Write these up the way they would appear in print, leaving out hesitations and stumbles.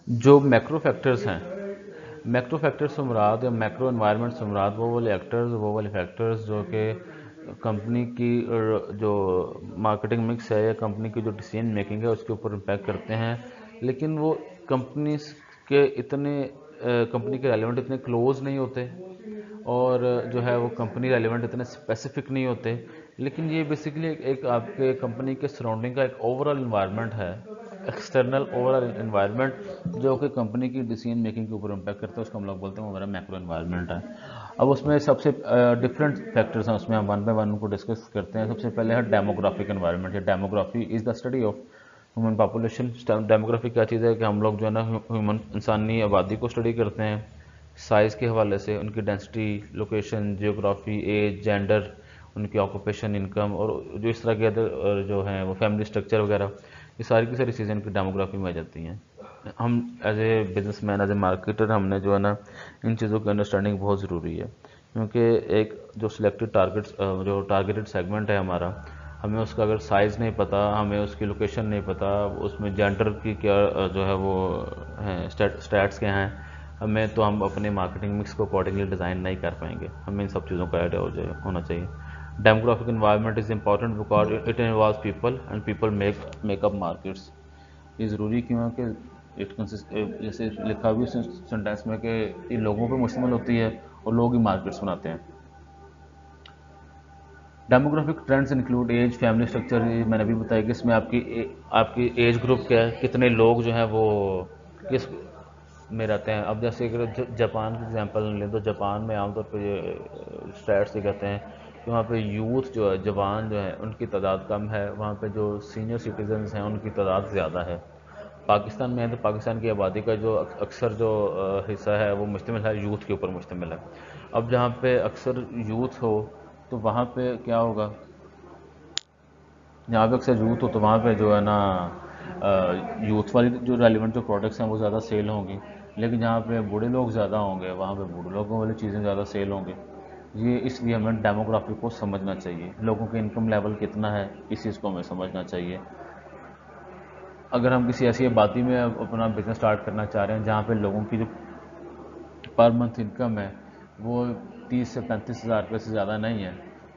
جو macro factors ہیں، macro factors سے مراد یا میکرو انوائرمنٹ سے مراد وہ والے فیکٹرز جو کہ کمپنی کی جو مارکیٹنگ مکس ہے یا کمپنی کی جو ڈیسیژن میکنگ ہے اس کے اوپر امپیکٹ کرتے ہیں، لیکن وہ کمپنیز کے کمپنی کے ریلیونٹ اتنے کلوز نہیں ہوتے، اور جو ہے وہ کمپنی ریلیونٹ اتنے اسپیسیفک نہیں ہوتے، لیکن یہ بیسیکلی ایک آپ کے کمپنی کے سراؤنڈنگ کا ایک اوور آل انوائرمنٹ ہے، ایکسٹرنل اوور آل انوائرمنٹ جو کہ کمپنی کی ڈیسیژن میکنگ کے اوپر امپیکٹ کرتا ہے، اس کو ہم لوگ بولتے ہیں وہ میرا میکرو انوائرمنٹ ہے۔ اب اس میں سب سے ڈفرینٹ فیکٹرز ہیں، اس میں ہم ون بائی ون کو ڈسکس کرتے ہیں۔ سب سے پہلے ہے ڈیموگرافک انوائرمنٹ، یا demography is the study of human population. Demography کیا چیز ہے کہ ہم لوگ جو ہے نا ہیومن انسانی آبادی کو اسٹڈی کرتے ہیں سائز کے حوالے سے، ان کی density, location, geography, age, gender, ان کی آکوپیشن، انکم، اور جو اس طرح کے ادر جو ہیں وہ فیملی اسٹرکچر وغیرہ، یہ ساری کی ساری چیزیں ان کی ڈیموگرافی میں آ جاتی ہیں۔ ہم as a business man, as a marketer, ہم نے جو ہے نا ان چیزوں کی انڈرسٹینڈنگ بہت ضروری ہے، کیونکہ ایک جو سلیکٹڈ جو ٹارگیٹڈ سیگمنٹ ہے ہمارا، ہمیں اس کا اگر سائز نہیں پتہ، ہمیں اس کی لوکیشن نہیں پتہ، اس میں جینڈر کی کیا جو ہے وہ ہیں اسٹیٹس کیا ہیں ہمیں، تو ہم اپنے مارکیٹنگ مکس کو اکارڈنگلی ڈیزائن نہیں کر پائیں گے۔ ہمیں ان سب چیزوں کا آئیڈیا ہونا چاہیے۔ Demographic environment is important because it involves people and people make up markets. یہ ضروری کیوں ہے کہ جیسے لکھا بھی سینٹینس میں کہ یہ لوگوں پہ مشتمل ہوتی ہے اور لوگ ہی مارکیٹس بناتے ہیں۔ Demographic trends include age, family structure, میں نے بھی بتایا کہ اس میں آپ کی ایج گروپ کیا ہے، کتنے لوگ جو ہیں وہ کس میں رہتے ہیں۔ اب جیسے اگر جاپان کی ایگزامپل لیں تو جاپان میں عام طور پہ یہ اسٹیٹس یہ کہتے ہیں کہ وہاں پہ یوتھ جو ہے، جوان جو ہے، ان کی تعداد کم ہے، وہاں پہ جو سینئر سٹیزنز ہیں ان کی تعداد زیادہ ہے۔ پاکستان میں ہے تو پاکستان کی آبادی کا جو اکثر جو حصہ ہے وہ مشتمل ہے یوتھ کے اوپر مشتمل ہے۔ اب جہاں پہ اکثر یوتھ ہو تو وہاں پہ کیا ہوگا، جہاں پہ اکثر یوتھ ہو تو وہاں پہ جو ہے نا یوتھ والی جو ریلیونٹ جو پروڈکٹس ہیں وہ زیادہ سیل ہوں گی، لیکن جہاں پہ بوڑھے لوگ زیادہ ہوں گے وہاں پہ بوڑھے لوگوں والی چیزیں زیادہ سیل ہوں گی۔ یہ اس لیے ہمیں ڈیموگرافی کو سمجھنا چاہیے، لوگوں کے انکم لیول کتنا ہے اس چیز کو ہمیں سمجھنا چاہیے۔ اگر ہم کسی ایسی آبادی میں اپنا بزنس اسٹارٹ کرنا چاہ رہے ہیں جہاں پہ لوگوں کی جو پر منتھ انکم ہے وہ 30 سے 35 ہزار روپے سے زیادہ نہیں ہے،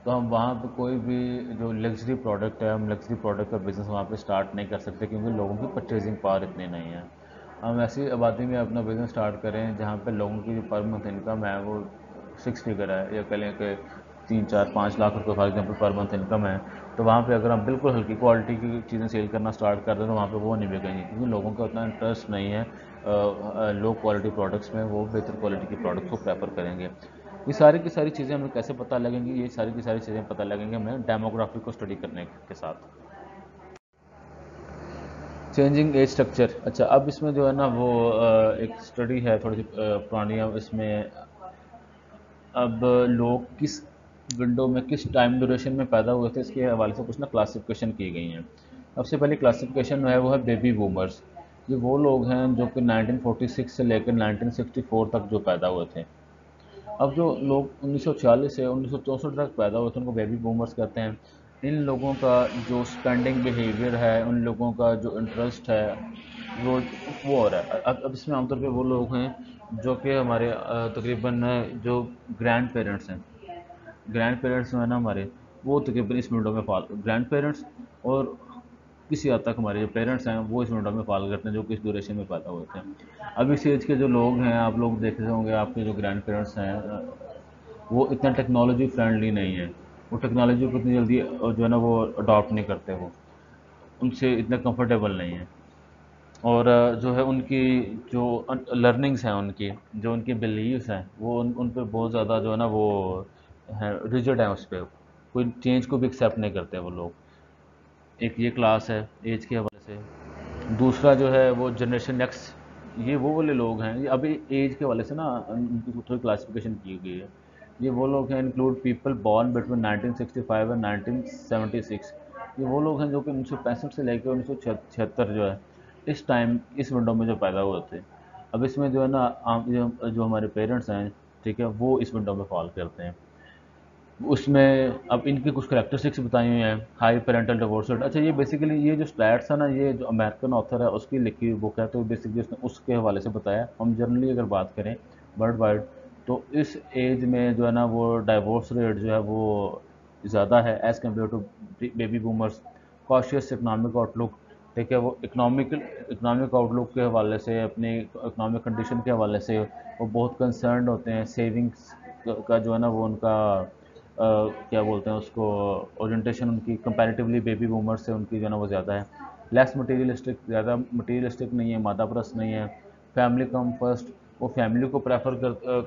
تو ہم وہاں پہ کوئی بھی جو لگژری پروڈکٹ ہے، ہم لگژری پروڈکٹ کا بزنس وہاں پہ اسٹارٹ نہیں کر سکتے، کیونکہ لوگوں کی پرچیزنگ پاور اتنی نہیں ہے۔ ہم ایسی آبادی میں اپنا بزنس اسٹارٹ کریں جہاں پہ لوگوں کی جو پر منتھ انکم ہے وہ 6 فگر ہے، یا کہہ لیں کہ 3 4 5 لاکھ روپے for example per month income ہے، تو وہاں پہ اگر ہم بالکل ہلکی کوالٹی کی چیزیں سیل کرنا اسٹارٹ کر دیں تو وہاں پہ وہ نہیں بکیں گی، کیونکہ لوگوں کا اتنا انٹرسٹ نہیں ہے لو کوالٹی پروڈکٹس میں، وہ بہتر کوالٹی کی پروڈکٹس کو پریفر کریں گے۔ یہ ساری کی ساری چیزیں ہمیں کیسے پتہ لگیں گی؟ یہ ساری کی ساری چیزیں پتہ لگیں گی ہمیں ڈیموگرافی کو اسٹڈی کرنے کے ساتھ۔ چینجنگ ایج اسٹرکچر، اچھا اب اس میں جو ہے نا وہ ایک اسٹڈی ہے تھوڑی سی پرانی، اب اس میں اب لوگ کس ونڈو میں کس ٹائم ڈیوریشن میں پیدا ہوئے تھے اس کے حوالے سے کچھ نا کلاسیفیکیشن کی گئی ہیں۔ سب سے پہلی کلاسیفیکیشن ہے بیبی بومرز۔ یہ وہ لوگ ہیں جو کہ 1946 سے لے کر 1964 تک جو پیدا ہوئے تھے۔ اب جو لوگ 1946 سے 1964 تک پیدا ہوئے تھے ان کو بیبی بومرز کہتے ہیں۔ ان لوگوں کا جو اسپینڈنگ بیہیویئر ہے، ان لوگوں کا جو انٹرسٹ ہے وہ ہو رہا ہے۔ اب اس میں عام طور پہ وہ لوگ ہیں جو کہ ہمارے تقریباً جو گرینڈ پیرنٹس ہیں، گرینڈ پیرنٹس جو ہیں نا ہمارے، وہ تقریباً اس ونڈو میں فال، گرینڈ پیرنٹس اور کسی حد تک ہمارے جو پیرنٹس ہیں وہ اس ونڈو میں فال کرتے ہیں جو کہ اس ڈیوریشن میں پیدا ہوتے ہیں۔ اب اس ایج کے جو لوگ ہیں، آپ لوگ دیکھتے ہوں گے آپ کے جو گرینڈ پیرنٹس ہیں وہ اتنا ٹیکنالوجی فرینڈلی نہیں ہے، وہ ٹیکنالوجی کو اتنی جلدی جو ہے نا وہ اڈاپٹ نہیں کرتے، وہ ان سے اتنا کمفرٹیبل نہیں ہے، اور جو ہے ان کی جو لرننگس ہیں، ان کی جو ان کی بلیوز ہیں وہ ان پہ بہت زیادہ جو ہے نا وہ ہیں ریجڈ ہیں، اس پہ کوئی چینج کو بھی ایکسیپٹ نہیں کرتے وہ لوگ۔ ایک یہ کلاس ہے ایج کے حوالے سے۔ دوسرا جو ہے وہ جنریشن نیکس، یہ وہ والے لوگ ہیں، یہ ابھی ایج کے حوالے سے نا ان کی تھوڑی کلاسیفیکیشن کی گئی ہے۔ یہ وہ لوگ ہیں انکلوڈ پیپل بورن بٹوین 1965 اور 1976۔ یہ وہ لوگ ہیں جو کہ 1965 سے لے کے 1976 جو ہے اس ٹائم اس ونڈو میں جو پیدا ہوئے تھے۔ اب اس میں جو ہے نا جو ہمارے پیرنٹس ہیں، ٹھیک ہے، وہ اس ونڈو میں فال کرتے ہیں۔ اس میں اب ان کی کچھ کریکٹرسٹکس بتائی ہوئی ہیں. High parental divorce rate. اچھا یہ بیسیکلی یہ جو اسٹیٹس ہے نا، یہ جو امریکن آتھر ہے اس کی لکھی ہوئی بک ہے، تو بیسیکلی اس نے اس کے حوالے سے بتایا. ہم جنرلی اگر بات کریں ورلڈ وائڈ، تو اس ایج میں جو ہے نا وہ ڈائیورس ریٹ جو ہے وہ زیادہ ہے as compare to baby boomers. Cautious economic outlook, ٹھیک ہے، وہ اکنامک آؤٹ لک کے حوالے سے، اپنی اکنامک کنڈیشن کے حوالے سے وہ بہت کنسرنڈ ہوتے ہیں. سیونگس کا جو ہے نا وہ ان کا کیا بولتے ہیں اس کو، اورینٹیشن ان کی کمپیریٹیولی بیبی بومر سے ان کی جو ہے نا وہ زیادہ ہے. لیس مٹیریلسٹک، زیادہ مٹیریلسٹک نہیں ہے، مادہ پرست نہیں ہے. فیملی کم فرسٹ، وہ فیملی کو پریفر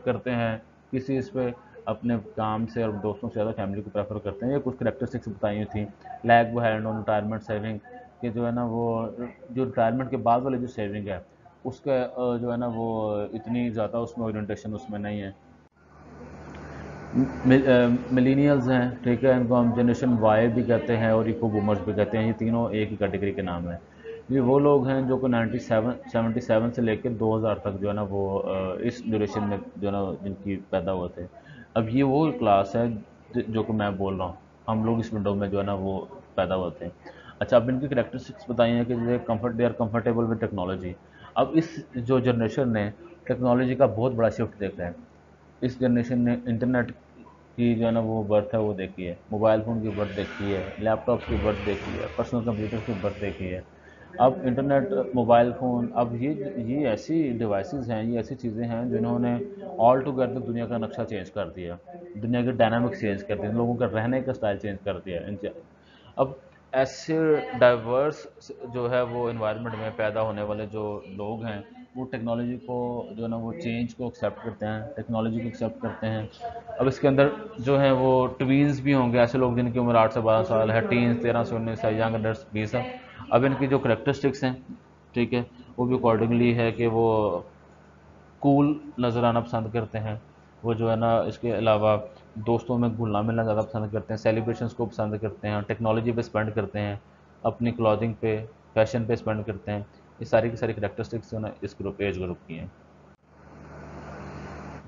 کرتے ہیں کسی اس پہ، اپنے کام سے اور دوستوں سے زیادہ فیملی کو پریفر کرتے ہیں. یہ کچھ کریکٹرسٹکس بتائی ہوئی تھیں. League hand on retirement saving, کہ جو ہے نا وہ جو ریٹائرمنٹ کے بعد والی جو سیونگ ہے اس کا جو ہے نا وہ اتنی زیادہ اس میں اورینٹیشن اس میں نہیں ہے. ملینیلز ہیں، ٹھیک ہے، ان کو ہم جنریشن وائی بھی کہتے ہیں اور ایکو بومرز بھی کہتے ہیں. یہ تینوں ایک ہی کیٹیگری کے نام ہیں. یہ وہ لوگ ہیں جو کہ 77 سے لے کے 2000 تک جو ہے نا وہ اس ڈیوریشن میں جو ہے نا جن کی پیدا ہوئے تھے. اب یہ وہ کلاس ہے جو کہ میں بول رہا ہوں، ہم لوگ اس ونڈو میں جو ہے نا وہ پیدا ہوتے ہیں. اچھا، اب ان کی کریکٹرسٹکس بتائی ہیں کہ they are comfortable with technology. اب اس جو جنریشن نے ٹیکنالوجی کا بہت بڑا شفٹ دیکھا ہے. اس جنریشن نے انٹرنیٹ کی جو ہے نا وہ برتھ ہے وہ دیکھی ہے، موبائل فون کی برتھ دیکھی ہے، لیپ ٹاپس کی برتھ دیکھی ہے، پرسنل کمپیوٹر کی برتھ دیکھی ہے. اب انٹرنیٹ، موبائل فون، اب یہ ایسی ڈیوائسز ہیں، یہ ایسی چیزیں ہیں جنہوں نے آل ٹوگیدر دنیا کا نقشہ چینج کر دیا، دنیا کے ڈائنامکس چینج کر دیا، لوگوں کا رہنے کا اسٹائل چینج کر دیا. اب ایسے ڈائیورس جو ہے وہ انوائرمنٹ میں پیدا ہونے والے جو لوگ ہیں، وہ ٹیکنالوجی کو جو ہے نا وہ چینج کو ایکسیپٹ کرتے ہیں، ٹیکنالوجی کو ایکسیپٹ کرتے ہیں. اب اس کے اندر جو ہیں وہ ٹوینز بھی ہوں گے، ایسے لوگ جن کی عمر 8 سے 12 سال ہے، ٹینز 13 سے 19 ہے، ینگ اڈلٹس 20 ہے. اب ان کی جو کریکٹرسٹکس ہیں، ٹھیک ہے، وہ بھی اکارڈنگلی ہے کہ وہ کول نظر آنا پسند کرتے ہیں. وہ جو ہے نا اس کے علاوہ دوستوں میں گھلنا ملنا زیادہ پسند کرتے ہیں، سیلیبریشنس کو پسند کرتے ہیں، ٹیکنالوجی پہ اسپینڈ کرتے ہیں، اپنی کلودنگ پہ، فیشن پہ اسپینڈ کرتے ہیں. یہ ساری کی ساری کریکٹرسٹکس جو ہے نا اس گروپ ایج گروپ کی ہیں.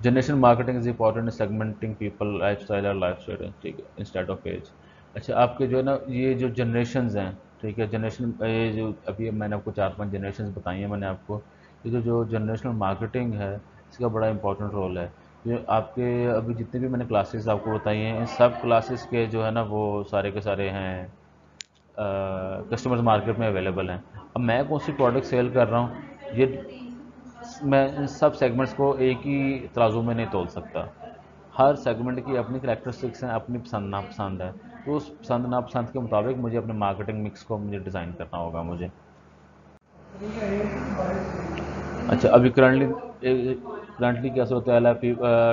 Generation marketing is important in segmenting people life style اور لائف اسٹائل، ٹھیک ہے، انسٹیڈ آف ایج. اچھا، آپ کے جو ہے نا یہ جو جنریشنز ہیں، ٹھیک ہے، جنریشن، یہ جو ابھی میں نے آپ کو 4-5 جنریشنز بتائی ہیں میں نے آپ کو. یہ جو جنریشنل مارکیٹنگ ہے اس کا بڑا امپورٹنٹ رول ہے. یہ آپ کے ابھی جتنے بھی میں نے کلاسز آپ کو بتائی ہیں، ان سب کلاسز کے جو ہے نا وہ سارے کے سارے ہیں کسٹمرز مارکیٹ میں اویلیبل ہیں. اب میں کون سی پروڈکٹ سیل کر رہا ہوں، یہ میں ان سب سیگمنٹس کو ایک ہی ترازو میں نہیں تول سکتا. ہر سیگمنٹ کی اپنی کریکٹرسٹکس ہیں، اپنی پسند ناپسند ہے. تو اس پسند ناپسند کے مطابق مجھے اپنے مارکیٹنگ مکس کو مجھے ڈیزائن کرنا ہوگا مجھے. اچھا، ابھی کرنٹلی کیا صورتحال ہے؟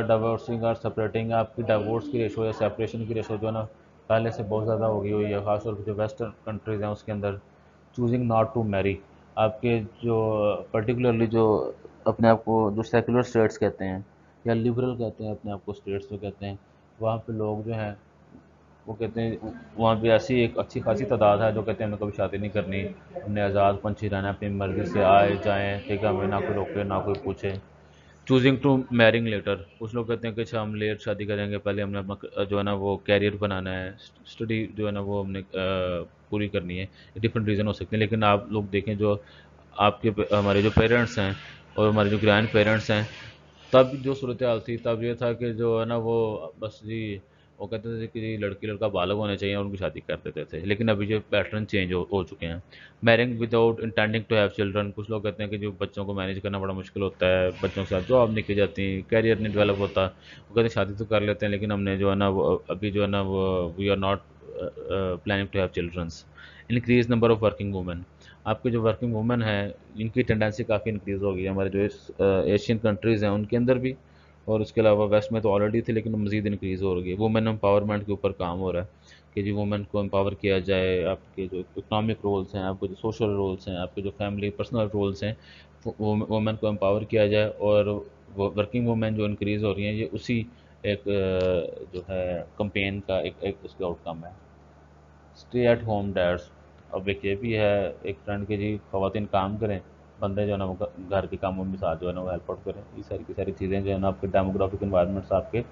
ڈائیورسنگ اور سپریٹنگ. آپ کی ڈائیورس کی ریشو یا سپریشن کی ریشو جو ہے نا پہلے سے بہت زیادہ ہو گئی ہوئی ہے، خاص طور پہ جو ویسٹرن کنٹریز ہیں اس کے اندر. چوزنگ ناٹ ٹو میری، آپ کے جو پرٹیکولرلی جو اپنے آپ کو جو سیکولر اسٹیٹس کہتے ہیں یا لبرل کہتے ہیں اپنے آپ کو، اسٹیٹس جو کہتے ہیں، وہاں پہ لوگ جو ہیں وہ کہتے ہیں، وہاں پہ ایسی ایک اچھی خاصی تعداد ہے جو کہتے ہیں ہمیں کبھی شادی نہیں کرنی، ہم نے آزاد پنچھی رہنا، اپنی مرضی سے آئے جائیں، ٹھیک ہے، ہمیں نہ کوئی روکے نہ کوئی پوچھے. چوزنگ ٹو میرنگ لیٹر، کچھ لوگ کہتے ہیں کہ اچھا ہم لیٹ شادی کریں گے، پہلے ہم نے اپنا جو ہے نا وہ کیریئر بنانا ہے، اسٹڈی جو ہے نا وہ ہم نے پوری کرنی ہے. ڈفرینٹ ریزن ہو سکتے ہیں، لیکن آپ لوگ دیکھیں جو آپ کے ہمارے جو پیرنٹس ہیں اور ہمارے جو گرینڈ پیرنٹس ہیں، تب جو صورتحال تھی تب یہ تھا کہ جو ہے نا وہ بس جی وہ کہتے تھے کہ جی لڑکی لڑکا بالغ ہونے چاہیے اور ان کی شادی کر دیتے تھے. لیکن ابھی جو پیٹرن چینج ہو چکے ہیں. Marrying without intending to have children, کچھ لوگ کہتے ہیں کہ جو بچوں کو مینیج کرنا بڑا مشکل ہوتا ہے، بچوں کے ساتھ جاب نہیں کی جاتی، کیریئر نہیں ڈیولپ ہوتا. وہ کہتے ہیں شادی تو کر لیتے ہیں لیکن ہم نے جو ہے نا وہ ابھی جو ہے نا وہ we are not planning to have childrens. Increase number of working women, آپ کے جو ورکنگ وومن ہیں ان کی ٹینڈنسی کافی انکریز ہو گئی ہے ہمارے جو ایشین کنٹریز ہیں ان کے اندر بھی، اور اس کے علاوہ ویسٹ میں تو آلریڈی تھی لیکن مزید انکریز ہو رہی ہے. وومن امپاورمنٹ کے اوپر کام ہو رہا ہے کہ جی وومن کو امپاور کیا جائے. آپ کے جو اکنامک رولس ہیں، آپ کے جو سوشل رولس ہیں، آپ کے جو فیملی پرسنل رولس ہیں، وومن کو امپاور کیا جائے. اور وہ ورکنگ وومن جو انکریز ہو رہی ہیں یہ اسی ایک جو ہے کمپین کا ایک اس کا آؤٹ کم ہے. اسٹے ایٹ ہوم ڈیڈس، اب ایک یہ بھی ہے ایک ٹرینڈ کہ جی خواتین کام کریں، بندے جو ہے نا وہ گھر کے کاموں میں ساتھ جو ہے نا وہ ہیلپ آؤٹ کریں. یہ ساری کی ساری چیزیں جو ہے نا آپ کے ڈیموگرافک انوائرمنٹس آپ کے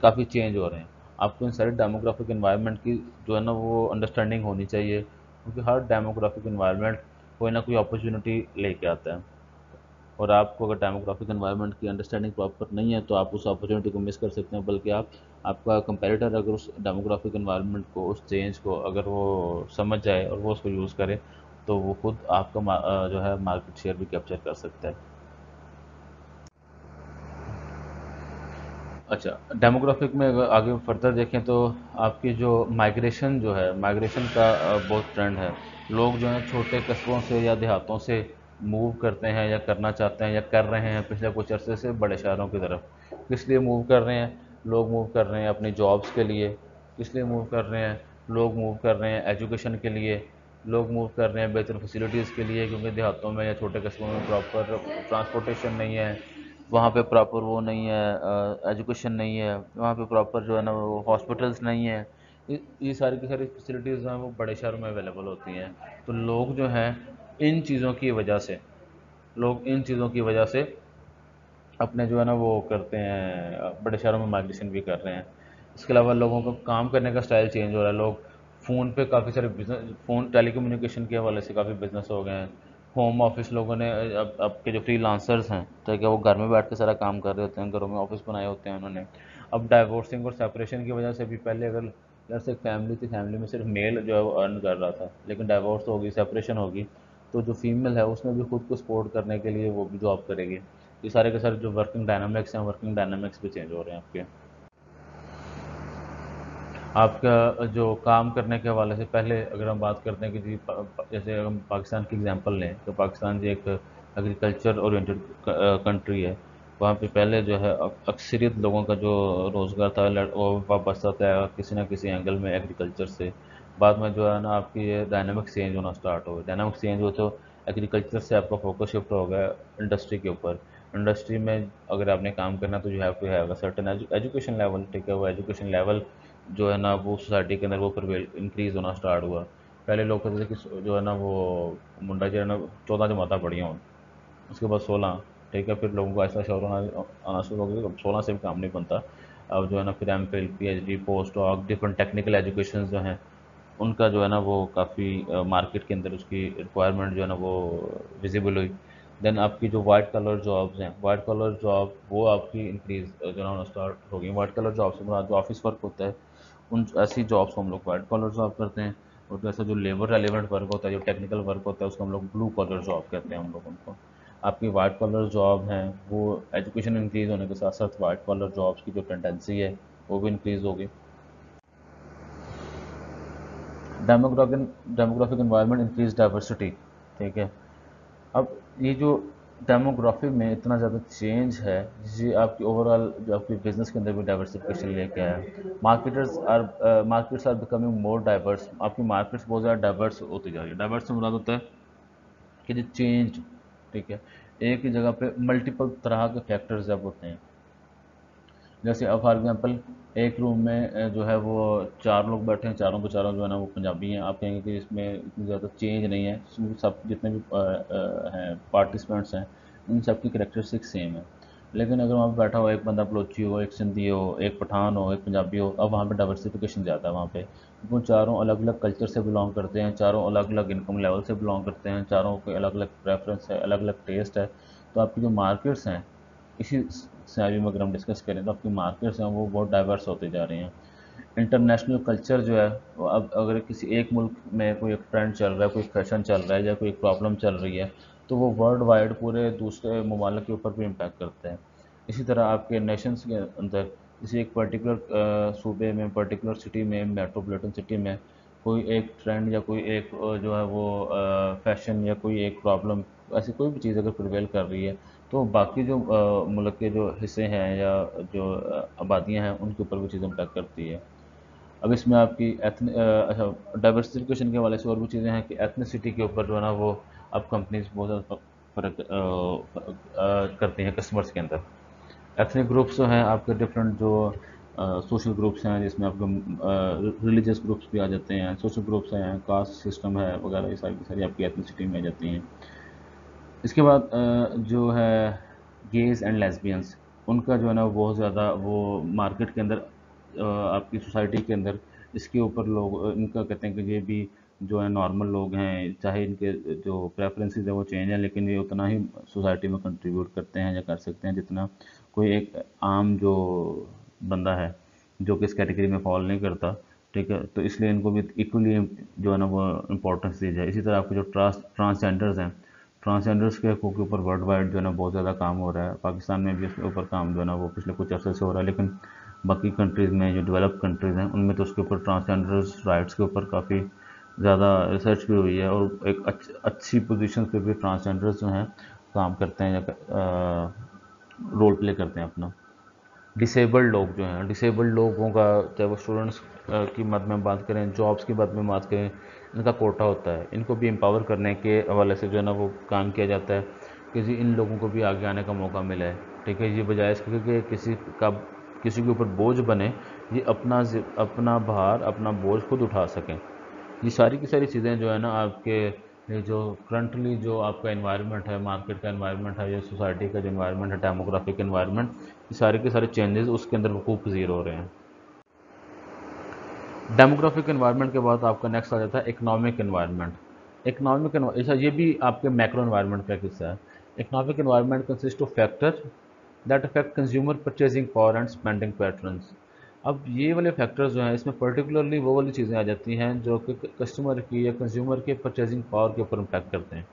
کافی چینج ہو رہے ہیں. آپ کو ان ساری ڈیموگرافک انوائرمنٹ کی جو ہے نا وہ انڈرسٹینڈنگ ہونی چاہیے، کیونکہ ہر ڈیموگرافک انوائرمنٹ کوئی نہ کوئی اپرچونیٹی لے کے آتا ہے، اور آپ کو اگر ڈیموگرافک انوائرمنٹ کی انڈرسٹینڈنگ پراپر نہیں ہے تو آپ اس اپرچونیٹی کو مس کر سکتے ہیں، بلکہ آپ کا کمپیریٹر اگر اس ڈیموگرافک انوائرمنٹ کو، اس چینج کو اگر وہ سمجھ جائے اور وہ اس کو یوز کرے تو وہ خود آپ کا جو ہے مارکیٹ شیئر بھی کیپچر کر سکتا ہے۔ اچھا، ڈیموگرافک میں اگر آگے فردر دیکھیں تو آپ کی جو مائگریشن جو ہے، مائگریشن کا بہت ٹرینڈ ہے، لوگ جو ہیں چھوٹے قصبوں سے یا دیہاتوں سے موو کرتے ہیں یا کرنا چاہتے ہیں یا کر رہے ہیں پچھلے کچھ عرصے سے بڑے شہروں کی طرف۔ کس لیے موو کر رہے ہیں؟ لوگ موو کر رہے ہیں اپنی جابس کے لیے۔ کس لیے موو کر رہے ہیں؟ لوگ موو کر رہے ہیں ایجوکیشن کے لیے، لوگ موو کر رہے ہیں بہتر فیسلٹیز کے لیے، کیونکہ دیہاتوں میں یا چھوٹے قصبوں میں پراپر ٹرانسپورٹیشن نہیں ہے، وہاں پہ پراپر وہ نہیں ہے، ایجوکیشن نہیں ہے، وہاں پہ پراپر جو ہے نا وہ ہاسپٹلس نہیں ہیں، یہ ساری کی ساری فیسلٹیز جو ہیں وہ بڑے شہروں میں اویلیبل ہوتی ہیں۔ تو لوگ جو ہیں ان چیزوں کی وجہ سے، لوگ ان چیزوں کی وجہ سے اپنے جو ہے نا وہ کرتے ہیں، بڑے شہروں میں مائگریشن بھی کر رہے ہیں۔ اس کے علاوہ لوگوں کو کام کرنے کا سٹائل چینج ہو رہا ہے، لوگ فون پہ کافی سارے بزنس، فون ٹیلی کمیونیکیشن کے حوالے سے کافی بزنس ہو گئے ہیں۔ ہوم آفس لوگوں نے اب کے جو فری لانسرز ہیں تو کہ وہ گھر میں بیٹھ کے سارا کام کر رہے ہوتے ہیں، گھروں میں آفس بنائے ہوتے ہیں انہوں نے۔ اب ڈائیورسنگ اور سیپریشن کی وجہ سے بھی، پہلے اگر جیسے ایک فیملی تھی، فیملی میں صرف میل جو ہے وہ ارن کر رہا تھا، لیکن ڈائیورس ہوگی، سیپریشن ہوگی تو جو فیمیل ہے اس میں بھی خود کو سپورٹ کرنے کے لیے وہ بھی جاب کرے گی۔ یہ سارے کے سارے جو ورکنگ ڈائنامکس ہیں، ورکنگ ڈائنامکس بھی چینج ہو رہے ہیں آپ کے۔ آپ کا جو کام کرنے کے حوالے سے، پہلے اگر ہم بات کرتے ہیں کہ جی جیسے ہم پاکستان کی اگزامپل لیں تو پاکستان جی ایک ایگریکلچر اورینٹڈ کنٹری ہے۔ وہاں پہ پہلے جو ہے اکثریت لوگوں کا جو روزگار تھا وہ وابستہ تھا کسی نہ کسی اینگل میں ایگریکلچر سے۔ بعد میں جو ہے نا آپ کی یہ ڈائنامکس چینج ہونا اسٹارٹ ہو گئے، ڈائنامکس چینج ہوئے تو ایگریکلچر سے آپ کا فوکس شفٹ ہو گیا انڈسٹری کے اوپر۔ انڈسٹری میں اگر آپ نے کام کرنا تو you have to have a certain education level, ٹھیک ہے؟ وہ ایجوکیشن لیول جو ہے نا وہ سوسائٹی کے اندر وہ انکریز ہونا اسٹارٹ ہوا۔ پہلے لوگ کہتے تھے کہ جو ہے نا وہ منڈا جو ہے نا 14 جماعتیں پڑھی ہوں، اس کے بعد 16، ٹھیک ہے؟ پھر لوگوں کو ایسا شعور آنا شروع ہو گیا کہ اب 16 سے بھی کام نہیں بنتا، اب جو ہے نا پھر M Phil, P H D, post doc, different technical educations جو ہیں ان کا جو ہے نا وہ کافی مارکیٹ کے اندر اس کی ریکوائرمنٹ جو ہے نا وہ ویزیبل ہوئی۔ دین آپ کی جو وائٹ کلر جابز ہیں، وائٹ کلر جاب وہ آپ کی انکریز جو ہے نا اسٹارٹ ہو گئی۔ وائٹ کلر جاب سے مراد جو آفس ورک ہوتا ہے، ان ایسی جابس کو ہم لوگ وائٹ کالر جاب کرتے ہیں، اور جیسا جو لیبر ریلیونٹ ورک ہوتا ہے، جو ٹیکنیکل ورک ہوتا ہے، اس کو ہم لوگ بلو کالر جاب کہتے ہیں ہم لوگ ان کو۔ آپ کی وائٹ کالر جاب ہیں وہ ایجوکیشن انکریز ہونے کے ساتھ ساتھ وائٹ کالر جابس کی جو ٹینڈنسی ہے وہ بھی انکریز ہوگی۔ ڈیموگرافک انوائرمنٹ انکریز ڈائیورسٹی، ٹھیک ہے؟ اب یہ جو ڈیموگرافی میں اتنا زیادہ چینج ہے، یہ آپ کی اوور آل جو آپ کی بزنس کے اندر بھی ڈائیورسفکیشن لے کے آیا ہے۔ Markets are becoming more diverse, آپ کی مارکیٹس بہت زیادہ ڈائیورس ہوتی جا رہی ہے۔ ڈائیورس سے مراد ہوتا ہے کہ جو چینج، ٹھیک ہے، ایک ہی جگہ پہ ملٹیپل طرح کے فیکٹرز جب ہوتے ہیں، جیسے اب فار ایگزامپل ایک روم میں جو ہے وہ 4 لوگ بیٹھے ہیں، چاروں کے چاروں جو ہے نا وہ پنجابی ہیں، آپ کہیں گے کہ اس میں اتنی زیادہ چینج نہیں ہے، اس میں سب جتنے بھی ہیں پارٹیسپینٹس ہیں ان سب کی کریکٹرسٹک سیم ہے۔ لیکن اگر وہاں پہ بیٹھا ہو ایک بندہ بلوچی ہو، ایک سندھی ہو، ایک پٹھان ہو، ایک پنجابی ہو، اب وہاں پہ ڈائورسفیکیشن زیادہ ہے وہاں پہ، وہ چاروں الگ الگ کلچر سے بلانگ کرتے ہیں، چاروں الگ الگ انکم لیول سے بلانگ کرتے ہیں، چاروں کے الگ الگ پریفرنس ہے، الگ الگ ٹیسٹ ہے۔ تو آپ کی جو مارکیٹس ہیں، اسی سینیریو میں اگر ہم ڈسکس کریں تو آپ کی مارکیٹس ہیں وہ بہت ڈائیورس ہوتے جا رہے ہیں۔ انٹرنیشنل کلچر جو ہے وہ اب اگر کسی ایک ملک میں کوئی ایک ٹرینڈ چل رہا ہے، کوئی فیشن چل رہا ہے یا کوئی ایک پرابلم چل رہی ہے تو وہ ورلڈ وائڈ پورے دوسرے ممالک کے اوپر بھی امپیکٹ کرتا ہے۔ اسی طرح آپ کے نیشنز کے اندر کسی ایک پرٹیکولر صوبے میں، پرٹیکولر سٹی میں، میٹروپولیٹن سٹی میں کوئی ایک ٹرینڈ یا کوئی ایک جو ہے وہ فیشن یا کوئی ایک پرابلم، ایسی کوئی بھی چیز اگر پریویل کر رہی ہے تو باقی جو ملک کے جو حصے ہیں یا جو آبادیاں ہیں ان کے اوپر بھی چیز امپیکٹ کرتی ہے۔ اب اس میں آپ کی اچھا، ڈائیورسفیکیشن کے حوالے سے اور بھی چیزیں ہیں کہ ایتھنیسٹی کے اوپر جو ہے نا وہ اب کمپنیز بہت زیادہ فرق کرتی ہیں کسٹمرس کے اندر۔ ایتھنک گروپس جو ہیں آپ کے ڈفرینٹ جو سوشل گروپس ہیں، جس میں آپ کے ریلیجیس گروپس بھی آ جاتے ہیں، سوشل گروپس ہیں، کاسٹ سسٹم ہے وغیرہ، یہ ساری کی ساری آپ کی ایتھنیسٹی میں آ جاتی ہیں۔ اس کے بعد جو ہے گیز اینڈ لیسبینس، ان کا جو ہے نا بہت زیادہ وہ مارکیٹ کے اندر آپ کی سوسائٹی کے اندر، اس کے اوپر لوگ ان کا کہتے ہیں کہ یہ بھی جو ہے نارمل لوگ ہیں، چاہے ان کے جو پریفرنسز ہیں وہ چینج ہیں، لیکن یہ اتنا ہی سوسائٹی میں کنٹریبیوٹ کرتے ہیں یا کر سکتے ہیں جتنا کوئی ایک عام جو بندہ ہے جو کہ اس کیٹیگری میں فال نہیں کرتا، ٹھیک ہے. تو اس لیے ان کو بھی ایکولی جو ہے نا وہ امپورٹنس دی جائے. اسی طرح آپ کے جو ٹرانسجینڈرز ہیں، ٹرانسجینڈرز کے حقوق کے اوپر ورلڈ وائڈ جو ہے نا بہت زیادہ کام ہو رہا ہے. پاکستان میں بھی اس کے اوپر کام جو ہے نا وہ پچھلے کچھ عرصے سے ہو رہا ہے، لیکن باقی کنٹریز میں جو ڈیولپ کنٹریز ہیں ان میں تو اس کے اوپر ٹرانسجینڈرز رائٹس کے اوپر کافی زیادہ ریسرچ بھی ہوئی ہے، اور ایک اچھی پوزیشن پہ بھی ٹرانسجینڈرز جو ہیں کام کرتے ہیں یا رول پلے کرتے ہیں اپنا. ڈسیبلڈ لوگ جو ہیں، ڈسیبلڈ لوگوں کا چاہے وہ اسٹوڈنٹس کی مد میں بات کریں، جابس کی مد میں بات کریں، ان کا کوٹا ہوتا ہے. ان کو بھی امپاور کرنے کے حوالے سے جو ہے نا وہ کام کیا جاتا ہے کہ جی ان لوگوں کو بھی آگے آنے کا موقع ملا ہے، ٹھیک ہے. یہ بجائے اس کے کہ کسی کے اوپر بوجھ بنے، یہ اپنا بھار، اپنا بوجھ خود اٹھا سکیں. یہ ساری کی ساری چیزیں جو ہے نا آپ کے جو کرنٹلی جو آپ کا انوائرمنٹ ہے، مارکیٹ کا انوائرمنٹ ہے، یا سوسائٹی کا جو انوائرمنٹ ہے، ڈیموگرافک انوائرمنٹ، یہ سارے کے سارے چینجز اس کے اندر وقوع پذیر ہو رہے ہیں. ڈیموگرافک انوائرمنٹ کے بعد آپ کا نیکسٹ آ جاتا ہے اکنامک انوائرمنٹ. یہ بھی آپ کے میکرو انوائرمنٹ کا ایک حصہ ہے. Economic environment consist of factor that affect consumer purchasing power and spending patterns. اب یہ والے فیکٹرز جو ہیں اس میں پرٹیکولرلی وہ والی چیزیں آ جاتی ہیں جو کہ کسٹمر کی یا کنزیومر کے پرچیزنگ پاور کے اوپر امپیکٹ کرتے ہیں.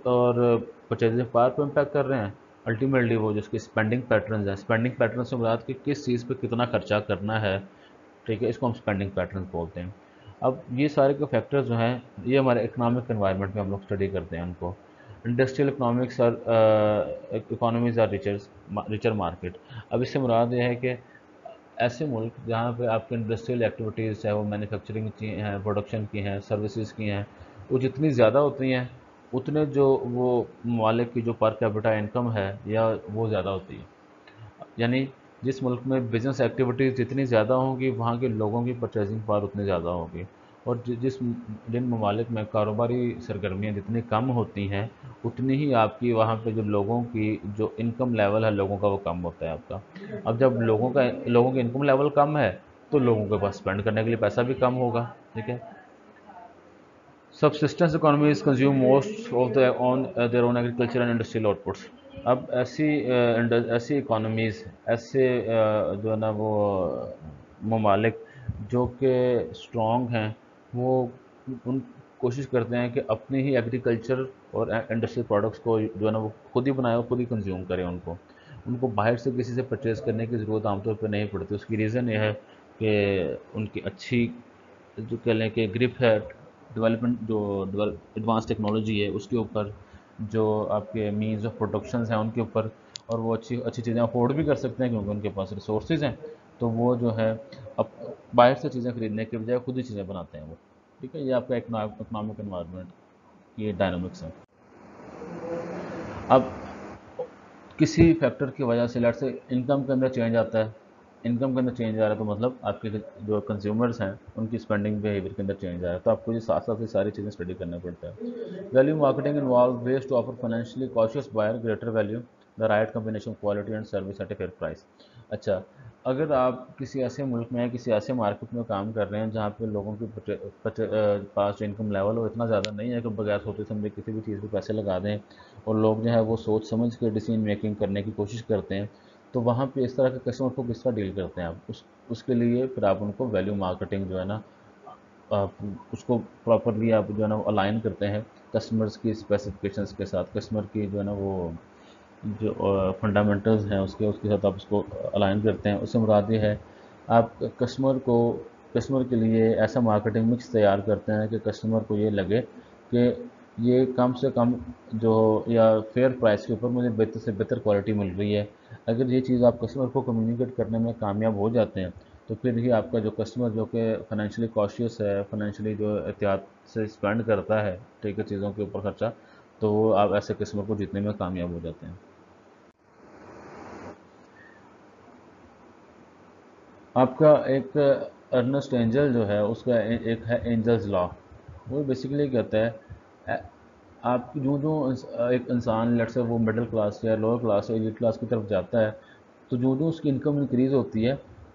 اور پرچیزنگ پاور پہ امپیکٹ کر رہے ہیں، الٹیمیٹلی وہ جس کی اسپینڈنگ پیٹرنز ہیں. اسپینڈنگ پیٹرن سے مراد کہ کس چیز پہ کتنا خرچہ کرنا ہے، ٹھیک ہے، اس کو ہم اسپینڈنگ پیٹرنز بولتے ہیں. اب یہ سارے کے فیکٹرز جو ہیں یہ ہمارے اکنامک انوائرمنٹ میں ہم لوگ اسٹڈی کرتے ہیں ان کو. انڈسٹریل اکنامکس اور اکانومیز آر ریچر مارکیٹ. اب اس سے مراد یہ ہے کہ ایسے ملک جہاں پہ آپ کے انڈسٹریل ایکٹیویٹیز چاہے وہ مینوفیکچرنگ کی ہیں، پروڈکشن کی ہیں، سروسز کی ہیں، وہ جتنی زیادہ ہوتی ہیں اتنے جو وہ ممالک کی جو پر کیپٹا انکم ہے یا وہ زیادہ ہوتی ہے. یعنی جس ملک میں بزنس ایکٹیویٹیز جتنی زیادہ ہوں گی وہاں کے لوگوں کی پرچیزنگ پاور اتنی زیادہ ہوگی. اور جن ممالک میں کاروباری سرگرمیاں جتنی کم ہوتی ہیں اتنی ہی آپ کی وہاں پہ جو لوگوں کی جو انکم لیول ہے لوگوں کا وہ کم ہوتا ہے آپ کا. اب جب لوگوں کی انکم لیول کم ہے تو لوگوں کے پاس اسپینڈ کرنے کے لیے پیسہ بھی کم ہوگا، ٹھیک ہے. Subsistence economies consume most of their own agriculture and industrial outputs. اب ایسی اکانومیز، ایسے جو ہے نا وہ ممالک جو کہ اسٹرانگ ہیں، وہ ان کوشش کرتے ہیں کہ اپنی ہی ایگریکلچر اور انڈسٹریل پروڈکٹس کو جو ہے نا وہ خود ہی بنائے اور خود ہی کنزیوم کریں. ان کو باہر سے کسی سے پرچیز کرنے کی ضرورت عام طور پہ نہیں پڑتی. اس کی ریزن یہ ہے کہ ان کی اچھی جو کہہ لیں کہ گرپ ہے ڈیولپمنٹ، جو ایڈوانس ٹیکنالوجی ہے اس کے اوپر، جو آپ کے مینز آف پروڈکشنز ہیں ان کے اوپر، اور وہ اچھی چیزیں افورڈ بھی کر سکتے ہیں کیونکہ ان کے پاس ریسورسز ہیں. تو وہ جو ہے اب باہر سے چیزیں خریدنے کے بجائے خود ہی چیزیں بناتے ہیں وہ، ٹھیک ہے. یہ آپ کا اکنامک انوائرمنٹ کی ڈائنامکس ہے. اب کسی فیکٹر کی وجہ سے لیٹ سے انکم کے اندر چینج آتا ہے، انکم کے اندر چینج آ رہا ہے تو مطلب آپ کے جو کنزیومرز ہیں ان کی اسپینڈنگ بیہیویئر کے اندر چینج آ رہا ہے. تو آپ کو یہ ساتھ ساتھ یہ ساری چیزیں اسٹڈی کرنا پڑتا ہے. Value marketing involves ways to offer financially cautious buyer greater value the right combination quality and service at a fair price. اچھا، اگر آپ کسی ایسے ملک میں کسی ایسے مارکیٹ میں کام کر رہے ہیں جہاں پہ لوگوں کے پاس جو انکم لیول ہو اتنا زیادہ نہیں ہے کہ بغیر سوچے سمجھے کسی بھی چیز پہ پیسے لگا دیں، اور لوگ جو ہے وہ سوچ سمجھ کے ڈیسیژن میکنگ کرنے کی کوشش کرتے ہیں، تو وہاں پہ اس طرح کے کسٹمر کو کس طرح ڈیل کرتے ہیں آپ؟ اس کے لیے پھر آپ ان کو ویلیو مارکیٹنگ جو ہے نا آپ اس کو پراپرلی آپ جو ہے نا الائن کرتے ہیں کسٹمرز کی اسپیسیفکیشنز کے ساتھ، کسٹمر کی جو ہے نا وہ جو فنڈامنٹلز ہیں اس کے ساتھ آپ اس کو الائن کرتے ہیں. اس سے مراد یہ ہے آپ کسٹمر کے لیے ایسا مارکیٹنگ مکس تیار کرتے ہیں کہ کسٹمر کو یہ لگے کہ یہ کم سے کم جو یا فیئر پرائس کے اوپر مجھے بہتر سے بہتر کوالٹی مل رہی ہے. اگر یہ چیز آپ کسٹمر کو کمیونیکیٹ کرنے میں کامیاب ہو جاتے ہیں تو پھر ہی آپ کا جو کسٹمر جو کہ فائنینشلی کاشیس ہے، فائنینشلی جو احتیاط سے اسپینڈ کرتا ہے، ٹھیک ہے، چیزوں کے اوپر خرچہ، تو وہ آپ ایسے کسٹمر کو جیتنے میں کامیاب ہو جاتے ہیں. آپ کا ایک ارنسٹ اینجل جو ہے اس کا ایک ہے اینجلز لا. وہ بیسیکلی کہتا ہے آپ جو ایک انسان لیٹ سے وہ مڈل کلاس یا لوور کلاس یا ایلیٹ کلاس کی طرف جاتا ہے تو جو اس کی انکم انکریز ہوتی ہے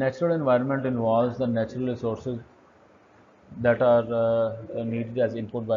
Natural environment involves the natural resources that are needed as input by